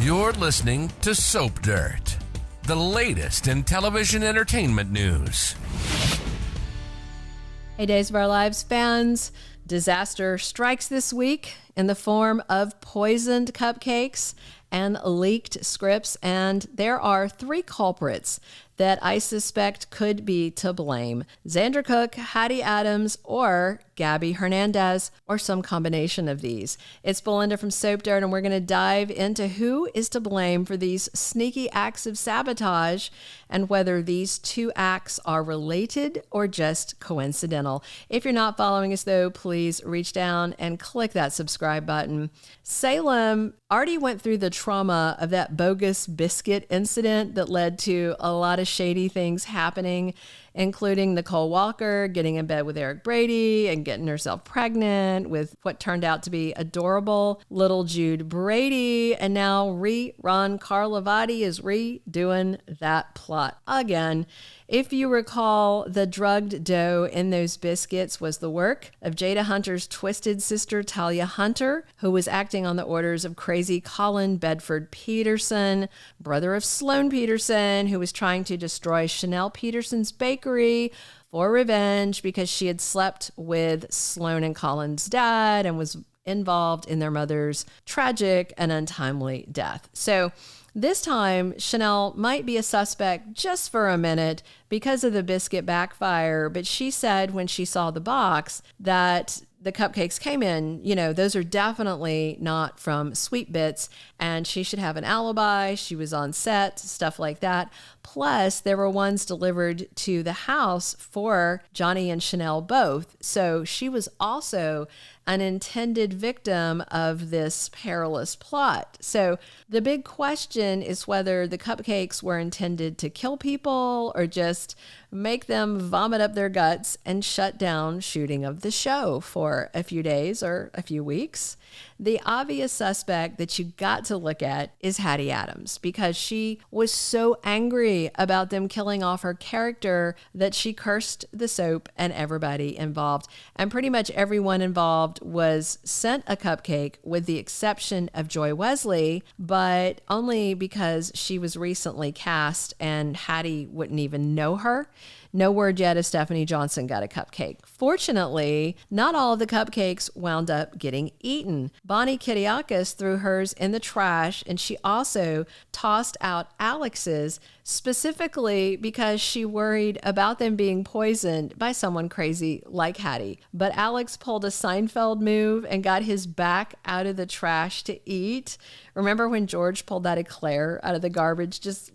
You're listening to Soap Dirt, the latest in television entertainment news. Hey, Days of Our Lives fans, disaster strikes this week in the form of poisoned cupcakes and leaked scripts, and there are 3 culprits that I suspect could be to blame: Xander Cook, Hattie Adams, or Gabi Hernandez, or some combination of these. It's Belinda from Soap Dirt, and we're going to dive into who is to blame for these sneaky acts of sabotage and whether these 2 acts are related or just coincidental. If you're not following us, though, please reach down and click that subscribe button. Salem already went through the trauma of that bogus biscuit incident that led to a lot of shady things happening, including Nicole Walker getting in bed with Eric Brady and getting herself pregnant with what turned out to be adorable little Jude Brady. And now Ron Carlivati is redoing that plot again. If you recall, the drugged dough in those biscuits was the work of Jada Hunter's twisted sister, Talia Hunter, who was acting on the orders of crazy Colin Bedford Peterson, brother of Sloan Peterson, who was trying to destroy Chanel Peterson's bakery for revenge because she had slept with Sloan and Colin's dad and was involved in their mother's tragic and untimely death. So this time, Chanel might be a suspect just for a minute because of the biscuit backfire, but she said when she saw the box that the cupcakes came in, those are definitely not from Sweet Bits, and she should have an alibi. She was on set, stuff like that. Plus, there were ones delivered to the house for Johnny and Chanel both. So she was also an intended victim of this perilous plot. So the big question is whether the cupcakes were intended to kill people or just make them vomit up their guts and shut down shooting of the show for a few days or a few weeks. The obvious suspect that you got to look at is Hattie Adams, because she was so angry about them killing off her character that she cursed the soap and everybody involved. And pretty much everyone involved was sent a cupcake with the exception of Joy Wesley, but only because she was recently cast and Hattie wouldn't even know her. No word yet if Stephanie Johnson got a cupcake. Fortunately, not all of the cupcakes wound up getting eaten. Bonnie Kiriakis threw hers in the trash, and she also tossed out Alex's, specifically because she worried about them being poisoned by someone crazy like Hattie. But Alex pulled a Seinfeld move and got his back out of the trash to eat. Remember when George pulled that eclair out of the garbage? Just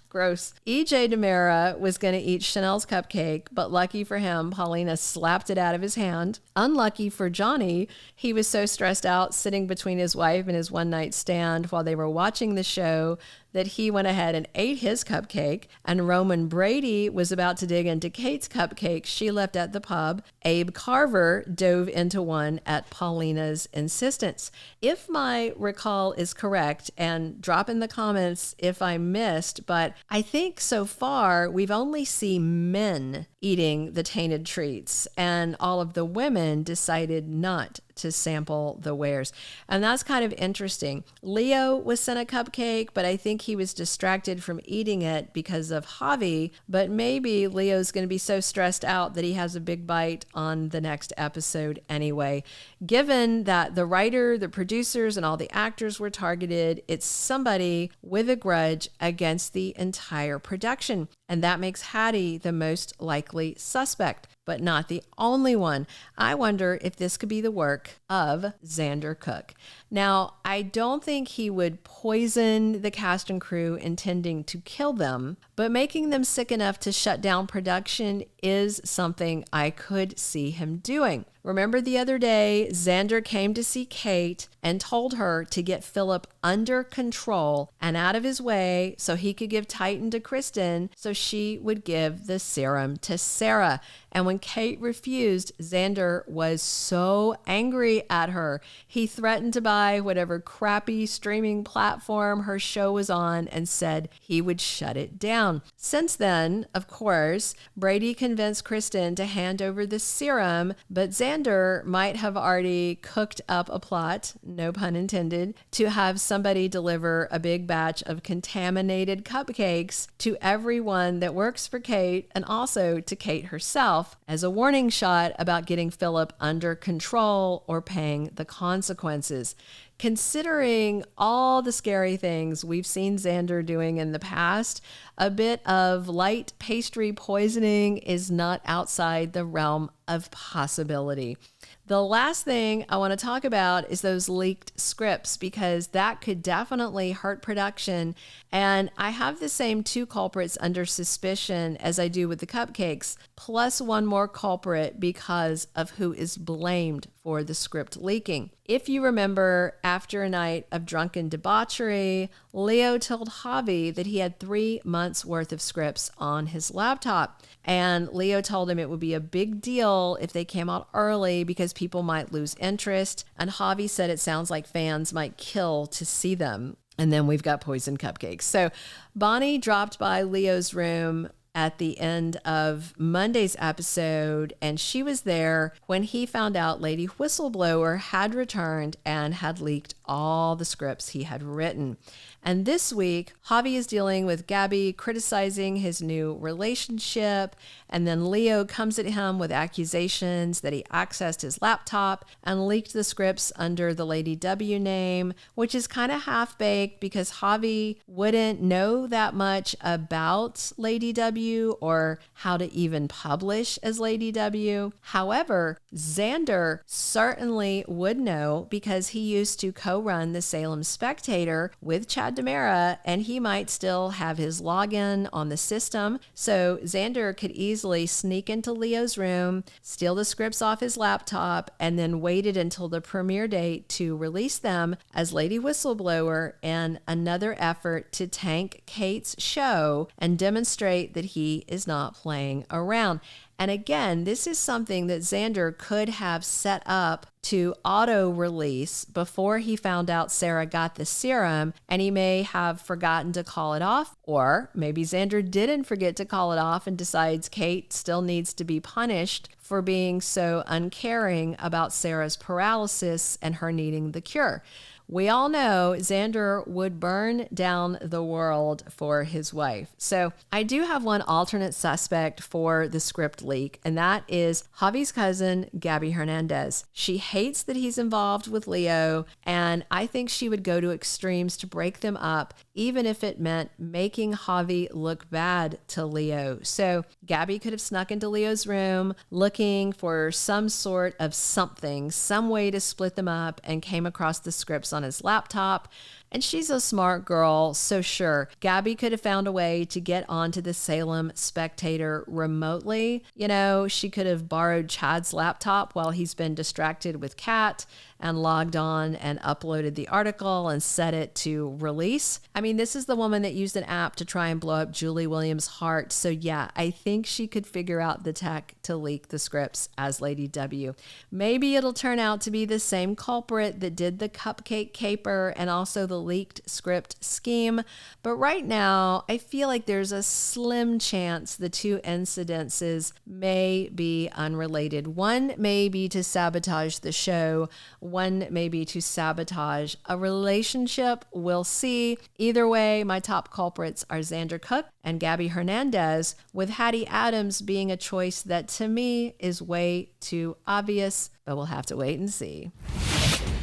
gross. EJ DiMera was going to eat Chanel's cupcake, but lucky for him, Paulina slapped it out of his hand. Unlucky for Johnny, he was so stressed out sitting between his wife and his one-night stand while they were watching the show that he went ahead and ate his cupcake, and Roman Brady was about to dig into Kate's cupcake she left at the pub. Abe Carver dove into one at Paulina's insistence. If my recall is correct, and drop in the comments if I missed, but I think so far we've only seen men eating the tainted treats, and all of the women decided not to sample the wares. And that's kind of interesting. Leo was sent a cupcake, but I think he was distracted from eating it because of Javi, but maybe Leo's going to be so stressed out that he has a big bite on the next episode anyway. Given that the writer, the producers, and all the actors were targeted, it's somebody with a grudge against the entire production. And that makes Hattie the most likely suspect, but not the only one. I wonder if this could be the work of Xander Cook. Now, I don't think he would poison the cast and crew intending to kill them, but making them sick enough to shut down production is something I could see him doing. Remember the other day, Xander came to see Kate and told her to get Philip under control and out of his way so he could give Titan to Kristen so she would give the serum to Sarah. And when Kate refused, Xander was so angry at her. He threatened to buy whatever crappy streaming platform her show was on and said he would shut it down. Since then, of course, Brady convinced Kristen to hand over the serum, but Xander Xander might have already cooked up a plot, no pun intended, to have somebody deliver a big batch of contaminated cupcakes to everyone that works for Kate and also to Kate herself as a warning shot about getting Philip under control or paying the consequences. Considering all the scary things we've seen Xander doing in the past, a bit of light pastry poisoning is not outside the realm of possibility. The last thing I want to talk about is those leaked scripts, because that could definitely hurt production. And I have the same 2 culprits under suspicion as I do with the cupcakes, plus one more culprit because of who is blamed for the script leaking. If you remember, after a night of drunken debauchery, Leo told Javi that he had 3 months worth of scripts on his laptop. And Leo told him it would be a big deal if they came out early because people might lose interest. And Javi said it sounds like fans might kill to see them. And then we've got poisoned cupcakes. So Bonnie dropped by Leo's room at the end of Monday's episode, and she was there when he found out Lady Whistleblower had returned and had leaked all the scripts he had written. And this week, Javi is dealing with Gabi criticizing his new relationship, and then Leo comes at him with accusations that he accessed his laptop and leaked the scripts under the Lady W name, which is kind of half-baked because Javi wouldn't know that much about Lady W or how to even publish as Lady W. However, Xander certainly would know because he used to co-run the Salem Spectator with Chad DiMera, and he might still have his login on the system. So Xander could easily sneak into Leo's room, steal the scripts off his laptop, and then waited until the premiere date to release them as Lady Whistleblower in another effort to tank Kate's show and demonstrate that he is not playing around. And again, this is something that Xander could have set up to auto-release before he found out Sarah got the serum, and he may have forgotten to call it off, or maybe Xander didn't forget to call it off and decides Kate still needs to be punished for being so uncaring about Sarah's paralysis and her needing the cure. We all know Xander would burn down the world for his wife. So I do have one alternate suspect for the script leak, and that is Javi's cousin, Gabi Hernandez. She hates that he's involved with Leo, and I think she would go to extremes to break them up, even if it meant making Javi look bad to Leo. So Gabi could have snuck into Leo's room looking for some sort of something, some way to split them up, and came across the scripts on his laptop. And she's a smart girl, so sure, Gabi could have found a way to get onto the Salem Spectator remotely. You know, she could have borrowed Chad's laptop while he's been distracted with Kat and logged on and uploaded the article and set it to release. I mean, this is the woman that used an app to try and blow up Julie Williams' heart. So yeah, I think she could figure out the tech to leak the scripts as Lady W. Maybe it'll turn out to be the same culprit that did the cupcake caper and also the leaked script scheme. But right now, I feel like there's a slim chance the 2 incidences may be unrelated. One may be to sabotage the show. One may be to sabotage a relationship. We'll see. Either way, my top culprits are Xander Cook and Gabi Hernandez, with Hattie Adams being a choice that to me is way too obvious, but we'll have to wait and see.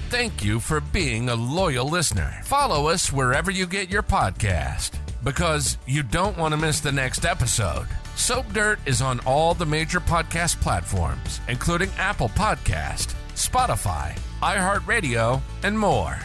Thank you for being a loyal listener. Follow us wherever you get your podcast, because you don't want to miss the next episode. Soap Dirt is on all the major podcast platforms, including Apple Podcast, Spotify, iHeartRadio, and more.